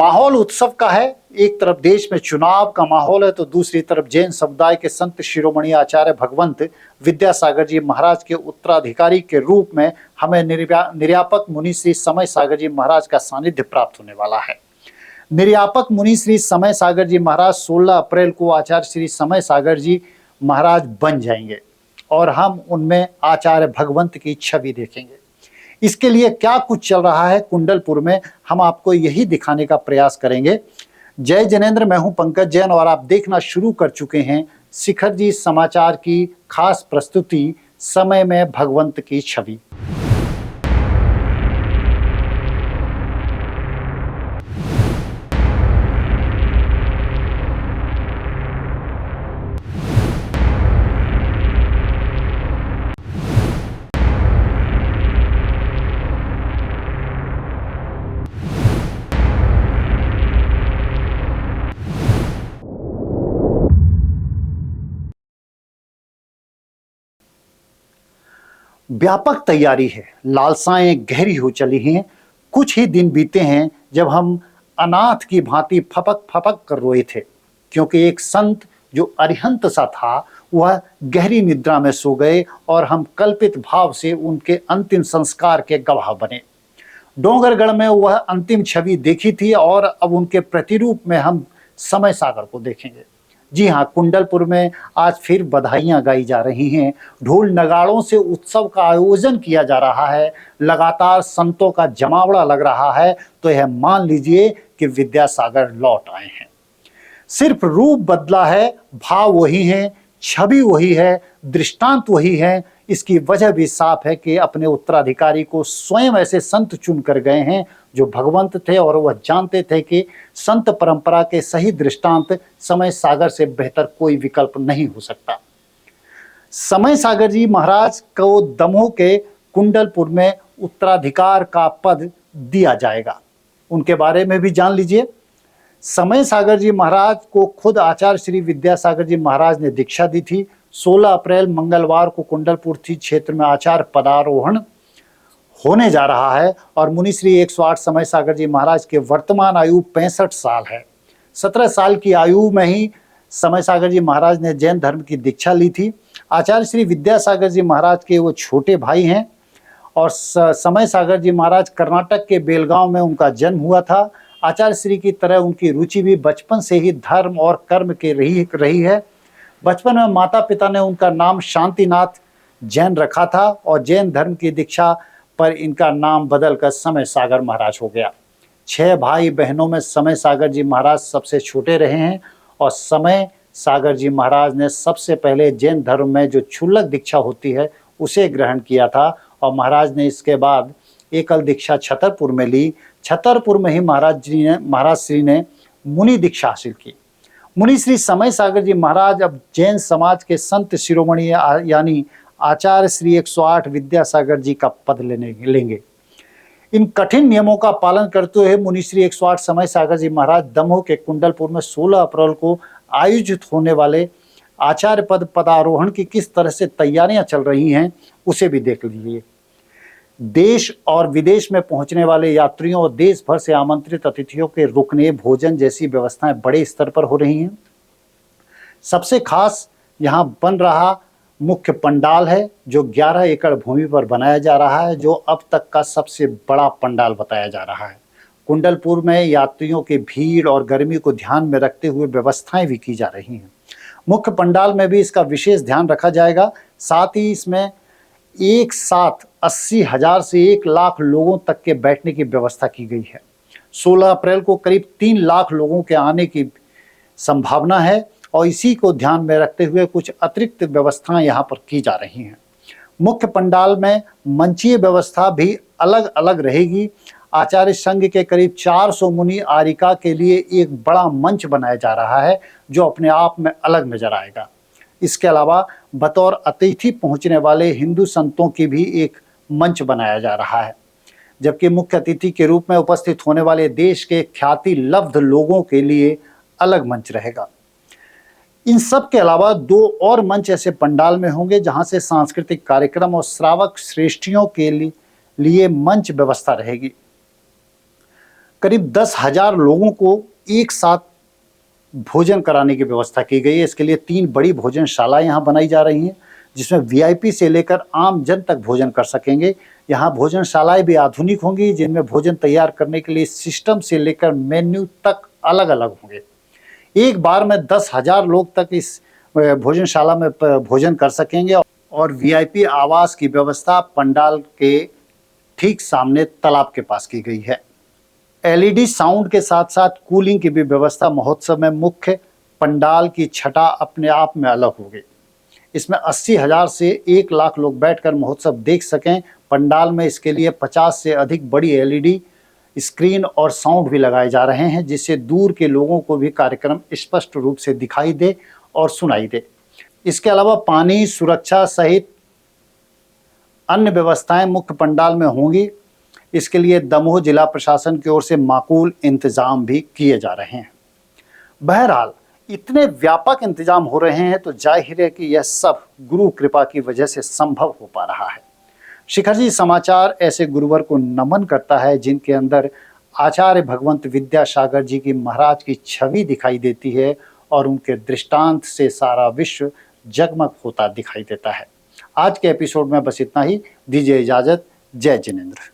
माहौल उत्सव का है। एक तरफ देश में चुनाव का माहौल है तो दूसरी तरफ जैन समुदाय के संत शिरोमणि आचार्य भगवंत विद्यासागर जी महाराज के उत्तराधिकारी के रूप में हमें निर्यापक मुनि श्री समय सागर जी महाराज का सानिध्य प्राप्त होने वाला है। निर्यापक मुनि श्री समय सागर जी महाराज 16 अप्रैल को आचार्य श्री समय सागर जी महाराज बन जाएंगे और हम उनमें आचार्य भगवंत की छवि देखेंगे। इसके लिए क्या कुछ चल रहा है कुंडलपुर में, हम आपको यही दिखाने का प्रयास करेंगे। जय जैनेंद्र, मैं हूं पंकज जैन और आप देखना शुरू कर चुके हैं शिखर जी समाचार की खास प्रस्तुति समय में भगवंत की छवि। व्यापक तैयारी है, लालसाएं गहरी हो चली हैं। कुछ ही दिन बीते हैं जब हम अनाथ की भांति फपक फपक कर रोए थे, क्योंकि एक संत जो अरिहंत सा था वह गहरी निद्रा में सो गए और हम कल्पित भाव से उनके अंतिम संस्कार के गवाह बने। डोंगरगढ़ में वह अंतिम छवि देखी थी और अब उनके प्रतिरूप में हम समय सागर को देखेंगे। जी हाँ, कुंडलपुर में आज फिर बधाइयां गाई जा रही हैं, ढोल नगाड़ों से उत्सव का आयोजन किया जा रहा है, लगातार संतों का जमावड़ा लग रहा है। तो यह मान लीजिए कि विद्यासागर लौट आए हैं। सिर्फ रूप बदला है, भाव वही है, छवि वही है, दृष्टांत वही है। इसकी वजह भी साफ है कि अपने उत्तराधिकारी को स्वयं ऐसे संत चुन कर गए हैं जो भगवंत थे और वह जानते थे कि संत परंपरा के सही दृष्टांत समय सागर से बेहतर कोई विकल्प नहीं हो सकता। समय सागर जी महाराज को दमोह के कुंडलपुर में उत्तराधिकार का पद दिया जाएगा, उनके बारे में भी जान लीजिए। समय सागर जी महाराज को खुद आचार्य श्री विद्यासागर जी महाराज ने दीक्षा दी थी। 16 अप्रैल मंगलवार को कुंडलपुर क्षेत्र में आचार्य पदारोहण होने जा रहा है और मुनि श्री 108 समय सागर जी महाराज के वर्तमान आयु 65 साल है। 17 साल की आयु में ही समय सागर जी महाराज ने जैन धर्म की दीक्षा ली थी। आचार्य श्री विद्यासागर जी महाराज के वो छोटे भाई हैं और समय सागर जी महाराज कर्नाटक के बेलगांव में उनका जन्म हुआ था। आचार्य श्री की तरह उनकी रुचि भी बचपन से ही धर्म और कर्म के रही है। बचपन में माता पिता ने उनका नाम शांतिनाथ जैन रखा था और जैन धर्म की दीक्षा पर इनका नाम बदलकर समय सागर महाराज हो गया। 6 भाई बहनों में समय सागर जी महाराज सबसे छोटे रहे हैं और समय सागर जी महाराज ने सबसे पहले जैन धर्म में जो क्षुल्लक दीक्षा होती है उसे ग्रहण किया था और महाराज ने इसके बाद एकल दीक्षा छतरपुर में ली। छतरपुर में ही महाराज श्री ने मुनि दीक्षा हासिल की। मुनि श्री समय सागर जी महाराज अब जैन समाज के संत शिरोमणि यानी आचार्य श्री 108 विद्यासागर जी का पद लेंगे। इन कठिन नियमों का पालन करते हुए मुनि श्री 108 समय सागर जी महाराज दमोह के कुंडलपुर में 16 अप्रैल को आयोजित होने वाले आचार्य पदारोहण की किस तरह से तैयारियां चल रही हैं उसे भी देख लीजिए। देश और विदेश में पहुंचने वाले यात्रियों और देश भर से आमंत्रित अतिथियों के रुकने, भोजन जैसी व्यवस्थाएं बड़े स्तर पर हो रही हैं। सबसे खास यहां बन रहा मुख्य पंडाल है जो 11 एकड़ भूमि पर बनाया जा रहा है, जो अब तक का सबसे बड़ा पंडाल बताया जा रहा है। कुंडलपुर में यात्रियों की भीड़ और गर्मी को ध्यान में रखते हुए व्यवस्थाएं भी की जा रही हैं। मुख्य पंडाल में भी इसका विशेष ध्यान रखा जाएगा। साथ ही इसमें एक साथ 80,000 से 1 लाख लोगों तक के बैठने की व्यवस्था की गई है। 16 अप्रैल को करीब 3 लाख लोगों के आने की संभावना है और इसी को ध्यान में रखते हुए कुछ अतिरिक्त व्यवस्थाएं यहाँ पर की जा रही हैं। मुख्य पंडाल में मंचीय व्यवस्था भी अलग अलग रहेगी। आचार्य संघ के करीब 400 मुनि आरिका के लिए एक बड़ा मंच बनाया जा रहा है जो अपने आप में अलग नजर आएगा। इसके अलावा बतौर अतिथि पहुंचने वाले हिंदू संतों की भी एक मंच बनाया जा रहा है, जबकि मुख्य अतिथि के रूप में उपस्थित होने वाले देश के ख्याति लब्ध लोगों के लिए अलग मंच रहेगा। इन सब के अलावा 2 और मंच ऐसे पंडाल में होंगे जहां से सांस्कृतिक कार्यक्रम और श्रावक श्रेष्ठियों के लिए मंच व्यवस्था रहेगी। करीब 10,000 लोगों को एक साथ भोजन कराने की व्यवस्था की गई है। इसके लिए 3 बड़ी भोजनशालाएं यहाँ बनाई जा रही हैं, जिसमें वीआईपी से लेकर आम जन तक भोजन कर सकेंगे। यहाँ भोजनशालाएं भी आधुनिक होंगी, जिनमें भोजन तैयार करने के लिए सिस्टम से लेकर मेन्यू तक अलग-अलग होंगे। एक बार में 10,000 लोग तक इस भोजनशाला में भोजन कर सकेंगे और वीआईपी आवास की व्यवस्था पंडाल के ठीक सामने तालाब के पास की गई है। एलईडी साउंड के साथ साथ कूलिंग की भी व्यवस्था महोत्सव में मुख्य पंडाल की छटा अपने आप में अलग होगी। इसमें 80,000 से 1 लाख लोग बैठकर महोत्सव देख सकें। पंडाल में इसके लिए 50 से अधिक बड़ी एलईडी स्क्रीन और साउंड भी लगाए जा रहे हैं, जिससे दूर के लोगों को भी कार्यक्रम स्पष्ट रूप से दिखाई दे और सुनाई दे। इसके अलावा पानी, सुरक्षा सहित अन्य व्यवस्थाएं मुख्य पंडाल में होंगी। इसके लिए दमोह जिला प्रशासन की ओर से माकूल इंतजाम भी किए जा रहे हैं। बहरहाल इतने व्यापक इंतजाम हो रहे हैं तो जाहिर है कि यह सब गुरु कृपा की वजह से संभव हो पा रहा है। शिखर जी समाचार ऐसे गुरुवर को नमन करता है जिनके अंदर आचार्य भगवंत विद्यासागर जी की महाराज की छवि दिखाई देती है और उनके दृष्टांत से सारा विश्व जगमग होता दिखाई देता है। आज के एपिसोड में बस इतना ही। दीजिए इजाजत। जय जिनेंद्र।